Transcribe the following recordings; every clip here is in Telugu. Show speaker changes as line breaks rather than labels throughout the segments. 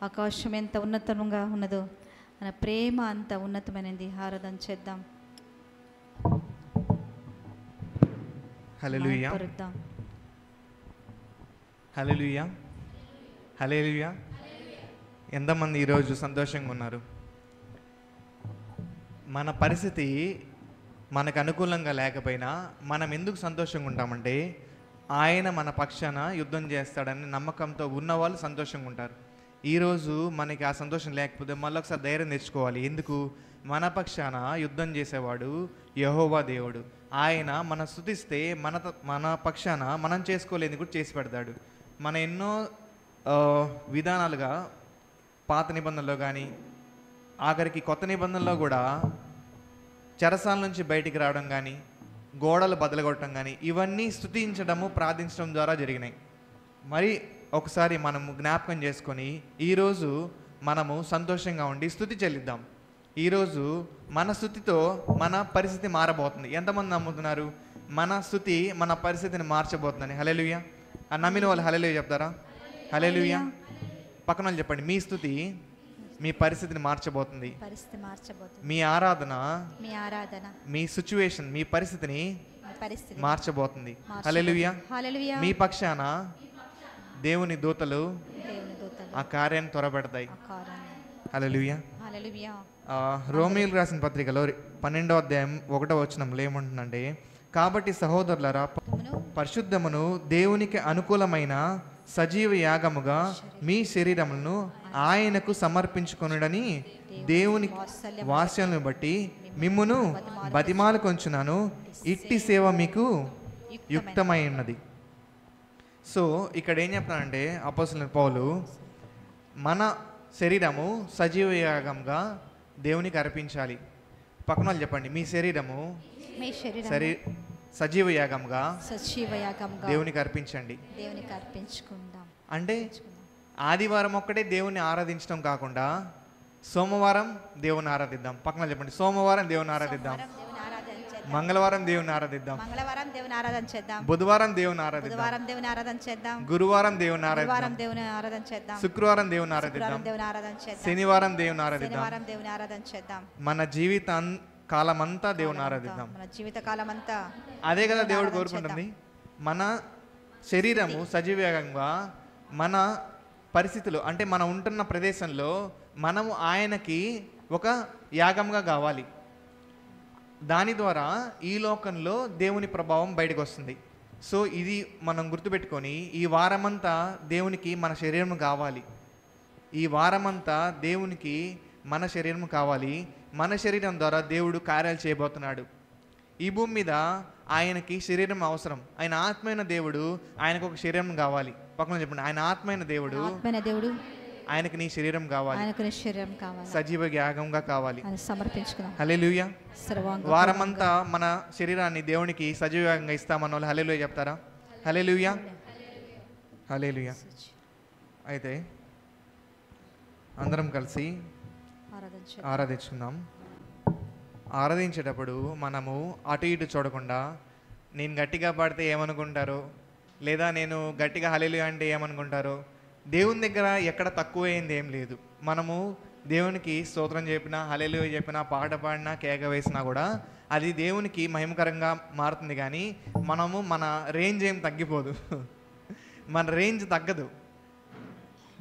ఆకాశం ఎంత ఉన్నతంగా ఉన్నదో ఆయన ప్రేమ అంత ఉన్నతమైనది. ఆరాధన చేద్దాం.
హల్లెలూయా, హల్లెలూయా, హల్లెలూయా. ఎంతమంది ఈరోజు సంతోషంగా ఉన్నారు? మన పరిస్థితి మనకు అనుకూలంగా లేకపోయినా మనం ఎందుకు సంతోషంగా ఉంటామంటే ఆయన మన పక్షాన యుద్ధం చేస్తాడని నమ్మకంతో ఉన్నవాళ్ళు సంతోషంగా ఉంటారు. ఈరోజు మనకి ఆ సంతోషం లేకపోతే మళ్ళీ ఒకసారి ధైర్యం తెచ్చుకోవాలి. ఎందుకు? మన పక్షాన యుద్ధం చేసేవాడు యెహోవా దేవుడు. ఆయన మనం స్తుతిస్తే మన పక్షాన మనం చేసుకోలేని కూడా చేసి పెడతాడు. మన ఎన్నో విధానాలుగా పాత నిబంధనలో కానీ ఆఖరికి కొత్త నిబంధనలో కూడా చెరసాల నుంచి బయటికి రావడం కానీ గోడలు బదలగొట్టడం కానీ ఇవన్నీ స్తుతించడము ప్రార్థించడం ద్వారా జరిగినాయి. మరి ఒకసారి మనము జ్ఞాపకం చేసుకొని ఈరోజు మనము సంతోషంగా ఉండి స్తుతి చెల్లిద్దాం. ఈరోజు మన స్తుతితో మన పరిస్థితి మారబోతుంది. ఎంతమంది నమ్ముతున్నారు మన స్తుతి మన పరిస్థితిని మార్చబోతుందని? హల్లెలూయా. ఆ నమ్మిన వాళ్ళు హల్లెలూయా చెప్తారా? హల్లెలూయా. పక్కన వాళ్ళు చెప్పండి, మీ స్తుతి మీ పరిస్థితిని మార్చబోతుంది. మీ ఆరాధన మీ సిచ్యువేషన్ మీ పరిస్థితిని మార్చబోతుంది. హల్లెలూయా. మీ పక్షాన దేవుని దూతలు ఆ కార్యాన్ని త్వరపెడతాయి. హల్లెలూయా. రోమీయులకు రాసిన పత్రికలో 12వ అధ్యాయం 1వ వచనంలో ఏమంటుందంటే, కాబట్టి సహోదరులారా, పరిశుద్ధమును దేవునికి అనుకూలమైన సజీవ యాగముగా మీ శరీరములను ఆయనకు సమర్పించుకొనుడని దేవుని వాత్సల్యమును బట్టి మిమ్మును బతిమాలుకొంచున్నాను. ఇట్టి సేవ మీకు యుక్తమై ఉన్నది. సో ఇక్కడ ఏం చెప్తానంటే అపోస్తలుడైన పౌలు మన శరీరము సజీవ యాగంగా దేవునికి అర్పించాలి. పక్కన వాళ్ళు చెప్పండి, మీ శరీరము సజీవ యాగంగా దేవునికి అర్పించండి. అంటే ఆదివారం ఒక్కటే దేవుని ఆరాధించడం కాకుండా సోమవారం దేవుని ఆరాధిద్దాం. పక్కన చెప్పండి, సోమవారం దేవుని ఆరాధిద్దాం, మంగళవారం దేవుని ఆరాధిద్దాం, బుధవారం దేవుని ఆరాధిద్దాం, గురువారం దేవుని ఆరాధిద్దాం, శుక్రవారం దేవుని ఆరాధిద్దాం, శనివారం దేవుని ఆరాధిద్దాం, మన జీవిత కాలమంతా దేవుని ఆరాధిద్దాం. అదే కదా దేవుడు కోరుకుంటుంది. మన శరీరము సజీవంగా మన పరిస్థితులు అంటే మనం ఉంటున్న ప్రదేశంలో మనము ఆయనకి ఒక యాగంగా కావాలి. దాని ద్వారా ఈ లోకంలో దేవుని ప్రభావం బయటకు వస్తుంది. సో ఇది మనం గుర్తుపెట్టుకొని ఈ వారమంతా దేవునికి మన శరీరం కావాలి. ఈ వారమంతా దేవునికి మన శరీరం కావాలి. మన శరీరం ద్వారా దేవుడు కార్యాలు చేయబోతున్నాడు. ఈ భూమి మీద ఆయనకి శరీరం అవసరం. ఆయన ఆత్మైన దేవుడు, ఆయనకు ఒక శరీరం కావాలి. పక్కన చెప్పండి, ఆయన ఆత్మైన దేవుడు, ఆయనకు నీ శరీరం కావాలి, సజీవ యాగంగా కావాలి. హల్లెలూయా. వారమంతా మన శరీరాన్ని దేవునికి సజీవంగా ఇస్తామన్న వాళ్ళు హల్లెలూయా చెప్తారా? హల్లెలూయా, హల్లెలూయా. అయితే అందరం కలిసి ఆరాధించుకుందాం. ఆరాధించేటప్పుడు మనము అటు ఇటు చూడకుండా నేను గట్టిగా పాడితే ఏమనుకుంటారో, లేదా నేను గట్టిగా హల్లెలూయా అంటే ఏమనుకుంటారో, దేవుని దగ్గర ఎక్కడ తక్కువైంది ఏం లేదు. మనము దేవునికి స్తోత్రం చెప్పినా, హల్లెలూయా చెప్పినా, పాట పాడినా, కేక వేసినా కూడా అది దేవునికి మహిమకరంగా మారుతుంది. కానీ మనము మన రేంజ్ ఏం తగ్గిపోదు, మన రేంజ్ తగ్గదు.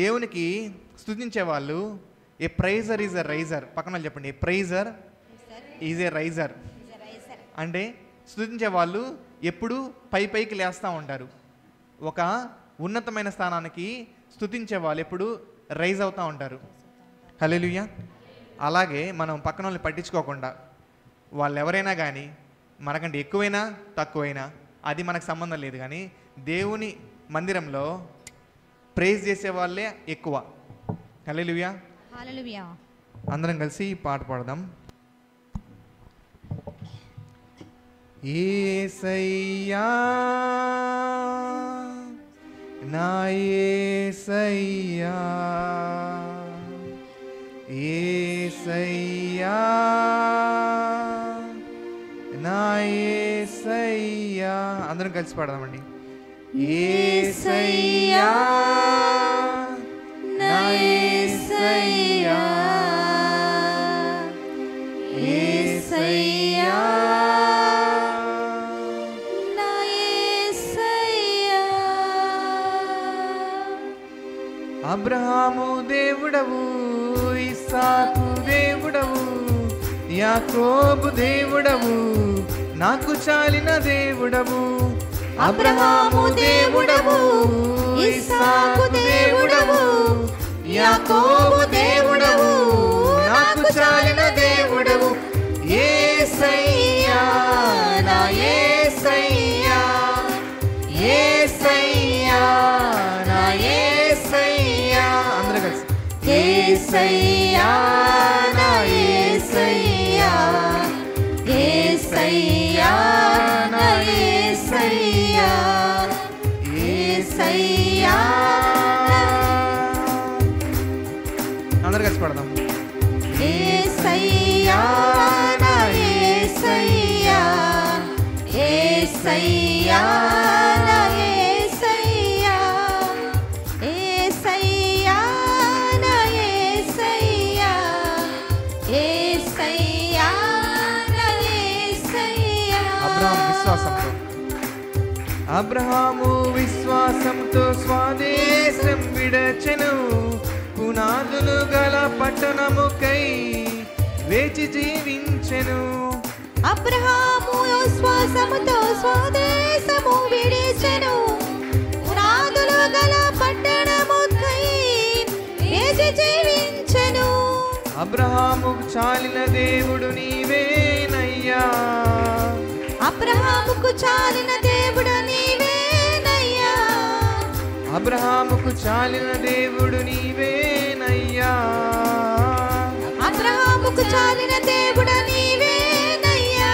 దేవునికి స్తుతించే వాళ్ళు ఏ ప్రైజర్ ఈజ్ ఎ రైజర్. పక్కన చెప్పండి, ఏ ప్రైజర్ ఈజ్ ఏ రైజర్. అంటే స్తుతించే వాళ్ళు ఎప్పుడు పైకి లేస్తూ ఉంటారు. ఒక ఉన్నతమైన స్థానానికి స్తుతించే వాళ్ళు ఎప్పుడు రైజ్ అవుతూ ఉంటారు. హల్లెలూయా. అలాగే మనం పక్కన వాళ్ళని పట్టించుకోకుండా, వాళ్ళు ఎవరైనా కానీ మనకంటే ఎక్కువైనా తక్కువైనా అది మనకు సంబంధం లేదు. కానీ దేవుని మందిరంలో ప్రైజ్ చేసే వాళ్ళే ఎక్కువ. హల్లెలూయా. అందరం కలిసి పాట పాడదాం. యేసయ్యా నా యేసయ్యా, యేసయ్యా నా యేసయ్యా. అందరం కలిసి పాడదామండి. యేసయ్యా నా యేసయ్యా,
యేసయ్యా యేసయ్యా నా యేసయ్యా.
అబ్రహాము దేవుడవు, ఇస్సాకు దేవుడవు, యాకోబు దేవుడవు, నాకు చాలిన దేవుడవు.
అబ్రహాము దేవుడవు, ఇస్సాకు దేవుడవు, యాకోబు దేవుడవు, నాకు చాలిన దేవుడవు. యేసయ్యా నా యేసయ్యా యేసయ్యా నా యేసయ్యా.
అందరూ కలిసి
యేసయ్యా నా యేసయ్యా యేసయ్యా నా యేసయ్యా యేసయ్యా.
అందరూ కలిసి పడదాం.
యేసయ్యా నా యేసయ్యా యేసయ్యా నా యేసయ్యా యేసయ్యా నా యేసయ్యా యేసయ్యా నా యేసయ్యా.
అబ్రహాము విశ్వాసంతో స్వదేశం విడచెను, పునాదులు గల పట్టణముకై వేచి జీవించెను.
అబ్రహాము విశ్వాసముతో స్వదేశము విడిచెను, పునాదులు గల పట్టణముకై వేచి జీవించెను.
అబ్రహాముకు చాలిన దేవుడు నీవేనయ్యా.
అబ్రహాముకు చాలిన దేవుడు నీవేనయ్యా.
అబ్రహాముకు చాలిన దేవుడు నీవేనయ్యా.
అబ్రహాముకు చాలిన దేవుడు నీవేనయ్యా.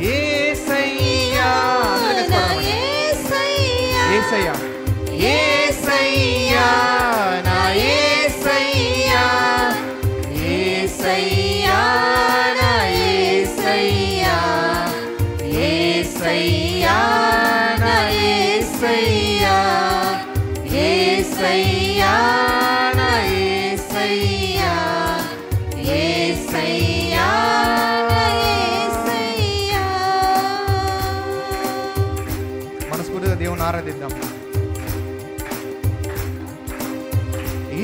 యేసయ్యా
నా యేసయ్యా
యేసయ్యా యేసయ్యా నా యేసయ్యా
యేసయ్యా నా యేసయ్యా యేసయ్యా నా యేసయ్యా యేసయ్యా నా యేసయ్యా యేసయ్యా నా యేసయ్యా.
మనస్ఫూర్తిగా దేవుని ఆరాధిద్దాం.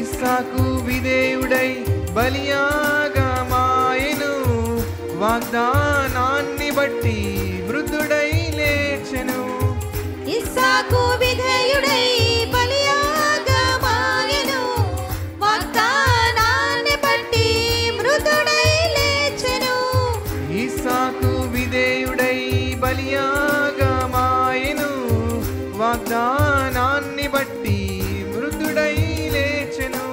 ఇస్సాకు విధేయుడై బలియాగమాయెను, వాగ్దానాన్ని బట్టి వృద్ధుడై లేచెను.
ఇస్సాకు విధేయుడై బలియాగమాయెను, వాగ్దానాన్ని బట్టి మృదుడై లేచెను.
ఇస్సాకు విధేయుడై బలియాగమాయెను, వాగ్దానాన్ని బట్టి వృద్ధుడై లేచెను.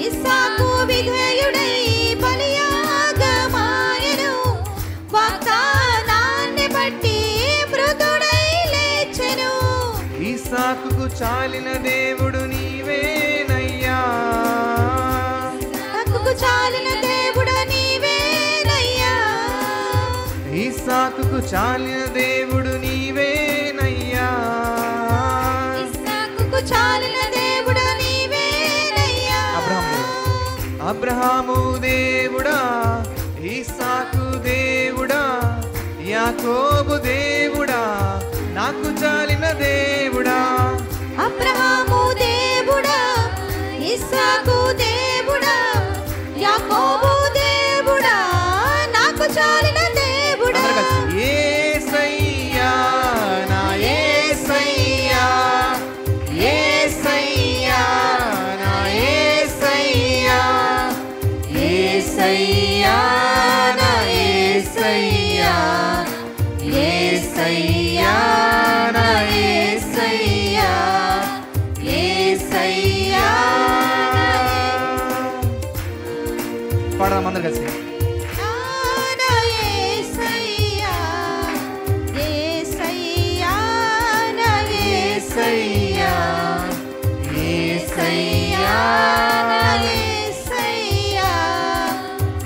ఇస్సాకు విధేయుడై బలియాగమాయెను, వాగ్దానాన్ని బట్టి మృదుడై లేచెను.
ఇస్సాకుకు చాలిన దేవుడు నీవేనయ్యా.
ఇస్సాకుకు చాలిన దేవుడు నీవేనయ్యా.
ఇస్సాకుకు చాలిన దేవుడు నీవేనయ్యా.
ఇస్సాకుకు చాలిన దేవుడు నీవేనయ్యా.
అబ్రహాము దేవుడా, ఇస్సాకు దేవుడా, యాకోబు దేవుడా, నాకు చాలిన దేవుడా.
అబ్రహాము దేవుడా, ఇస్సాకు దేవుడా, యాకోబు దేవుడా, నాకు చాలిన దేవుడా.
యేసయ్యా నా యేసయ్యా యేసయ్యా నా యేసయ్యా
యేసయ్యా నా యేసయ్యా యేసయ్యా నా యేసయ్యా యేసయ్యా.
పాడదాం అందరు కలిసి.
నా యేసయ్యా యేసయ్యా నా యేసయ్యా యేసయ్యా నా యేసయ్యా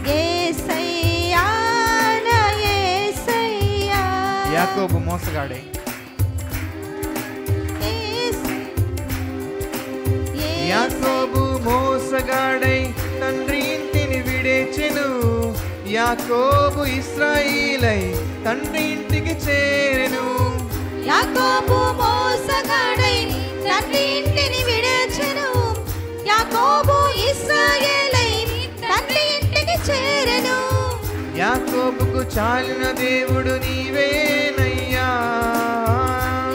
యేసయ్యా నా యేసయ్యా.
యాకోబు మోసగాడే, యాకోబు మోస మోసగాడై తండ్రి ఇంటిని విడేచెను. యాకోబు ఇశ్రాయేలై తండ్రి ఇంటికి చేరెను.
యాకోబు మోసగాడై తండ్రి ఇంటిని విడచెను. యాకోబు ఇశ్రాయేలై తండ్రి ఇంటికి చేరెను.
యాకోబుకు చాలిన దేవుడు నీవేనయ్యా.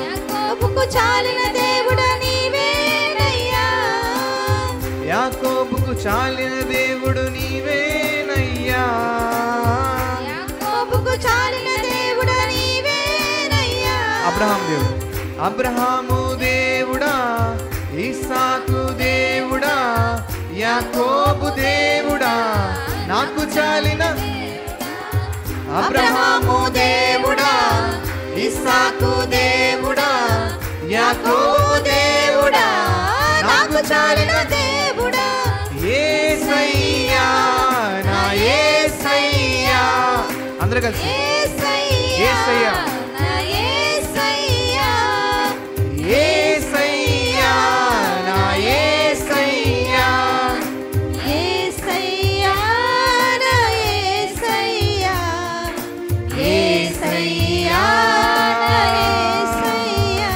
యాకోబుకు చాలిన దేవుడు నీవేనయ్యా.
యాకోబుకు చాలిన దేవుడు నీవేనయ్యా.
యాకోబుకు చాలిన దేవుడు నీవేనయ్యా.
అబ్రహాం దేవుడు. అబ్రహాము దేవుడా, ఇస్సాకు దేవుడా, యాకోబు దేవుడా, నాకు చాలిన. అబ్రహాము దేవుడా, ఇస్సాకు దేవుడా, యాకోబు దేవుడా, నాకు చాలిన దేవుడా. యేసయ్యా నా యేసయ్యా. అందరూ కలిసి యేసయ్యా
నా యేసయ్యా.
యేసయ్యా నా యేసయ్యా.
యేసయ్యా నా యేసయ్యా. యేసయ్యా నా యేసయ్యా.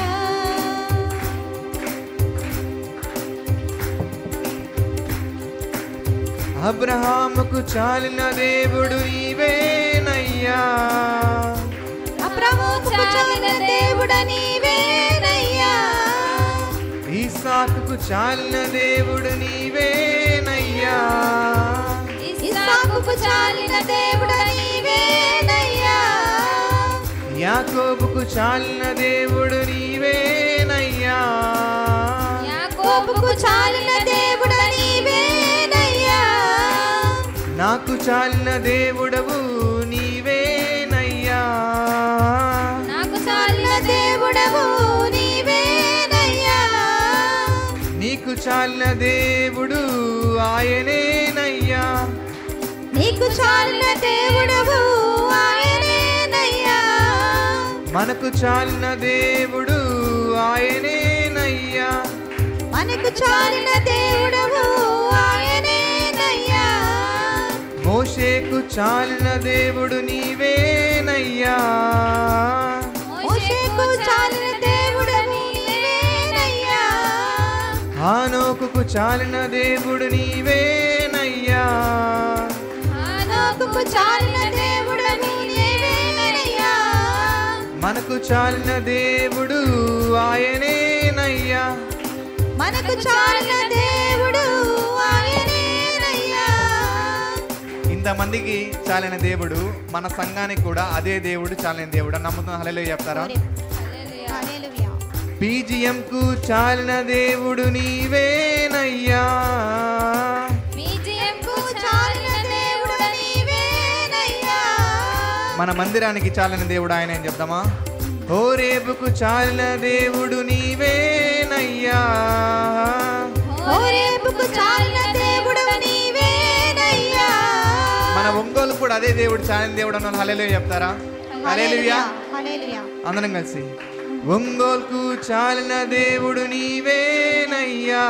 అబ్రహాముకు చాలిన దేవుడు నీవేనయ్యా.
అబ్రహాముకు చాలిన దేవుడు నీవేనయ్యా.
ఇస్సాకుకు చాలిన దేవుడు నీవేనయ్యా.
ఇస్సాకుకు చాలిన దేవుడు నీవేనయ్యా.
యాకోబుకు చాలిన దేవుడు నీవేనయ్యా.
యాకోబుకు చాలిన దేవుడు నీవేనయ్యా.
నాకు చాలిన దేవుడవు నీవేనయ్యా.
నాకు చాలిన దేవుడవు నీవేనయ్యా.
నీకు చాలిన దేవుడు ఆయనేనయ్యా.
నీకు చాలిన దేవుడవు ఆయనేనయ్యా.
మనకు చాలిన దేవుడు ఆయనేనయ్యా.
మనకు చాలిన దేవుడవు ఆయనేనయ్యా.
మోషేకు చాలిన దేవుడు నీవేనయ్యా.
మోషేకు చాలిన దేవుడు నీవేనయ్యా.
హానోకుకు చాలిన దేవుడు నీవేనయ్యా.
హానోకుకు చాలిన దేవుడు నీవేనయ్యా.
మనకు చాలిన దేవుడు ఆయనేనయ్యా.
మనకు చాలిన దేవుడు ఆయనేనయ్యా.
ఇంతమందికి చాలిన దేవుడు మన సంఘానికి కూడా అదే దేవుడు చాలిన దేవుడు అని నమ్ముతున్న హల్లెలూయా చెప్తారా?
హల్లెలూయా.
పీజిఎంకు చాలిన దేవుడు నీవేనయ్యా.
విజయంకు చాలిన దేవుడు నీవేనయ్యా.
మన మందిరానికి చాలిన దేవుడు ఆయన అని చెప్తామా? హోరేబుకు చాలిన దేవుడు నీవేనయ్యా.
హోరేబుకు చాలిన దేవుడు నీవేనయ్యా.
మన ఒంగోలు కూడా అదే దేవుడు చాలిన దేవుడు అన్న హల్లెలూయా చెప్తారా? హల్లెలూయా.
హల్లెలూయా.
అందరం కలిసి ఒంగోలుకు చాలిన దేవుడు నీవేనయ్యా.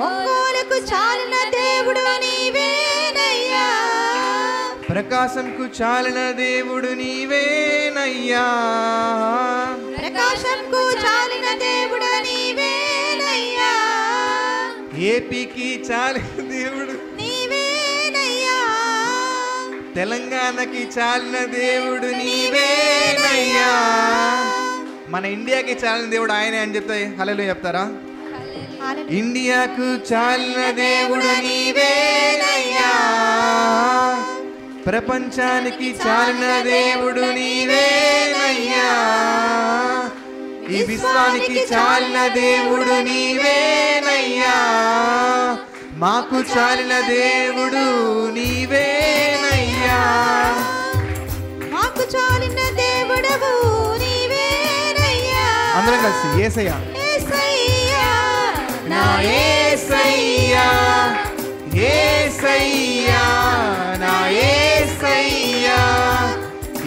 ఒంగోలుకు చాలిన దేవుడు నీవేనయ్యా.
ప్రకాశంకు చాలిన దేవుడు నీవేనయ్యా.
ప్రకాశంకు చాలిన దేవుడు నీవేనయ్యా.
ఏపీకి చాలిన దేవుడు
నీవేనయ్యా.
తెలంగాణకి చాలిన దేవుడు నీవేనయ్యా. మన ఇండియాకి చాలిన దేవుడు ఆయనే అని చెప్తే హల్లెలూయా చెప్తారా? ఇండియాకు చాలిన దేవుడు నీవేనయ్యా. ప్రపంచానికి చాలిన దేవుడు నీవేనయ్యా. ఈ విశ్వానికి చాలిన దేవుడు నీవేనయ్యా. మాకు చాలిన దేవుడు నీవేనయ్యా.
మాకు చాలిన దేవుడవు నీవేనయ్యా.
అందరం కలిసి యేసయ్యా
యేసయ్యా
నా యేసయ్యా. యేసయ్యా నా యేసయ్యా.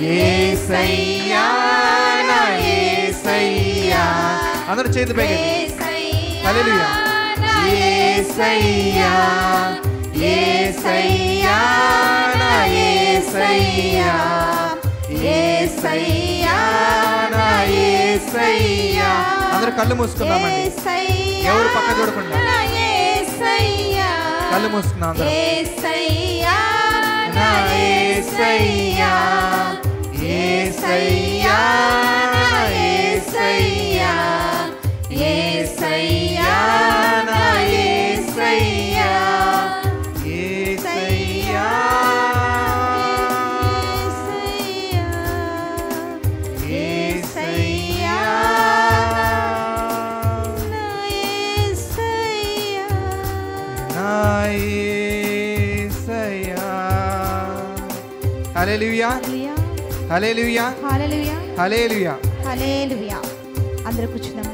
యేసయ్యా నా యేసయ్యా. అందరూ చేతి పైకి హల్లెలూయా. యేసయ్యా యేసయ్యా యేసయ్యా నా యేసయ్యా యేసయ్యా నా యేసయ్యా. అందరూ కళ్ళు మూసుకుందామండి, ఎవరు పక్క చూడకుండా కళ్ళు మూసుకున్నాం అందరూ. యేసయ్యా నా యేసయ్యా యేసయ్యా నా యేసయ్యా యేసయ్యా నా యేసయ్యా యేసయ్యా యేసయ్యా నా యేసయ్యా. హల్లెలూయా హల్లెలూయా
హల్లెలూయా
హల్లెలూయా.
హల్లెలూయా. అందరూ కూర్చుందాం.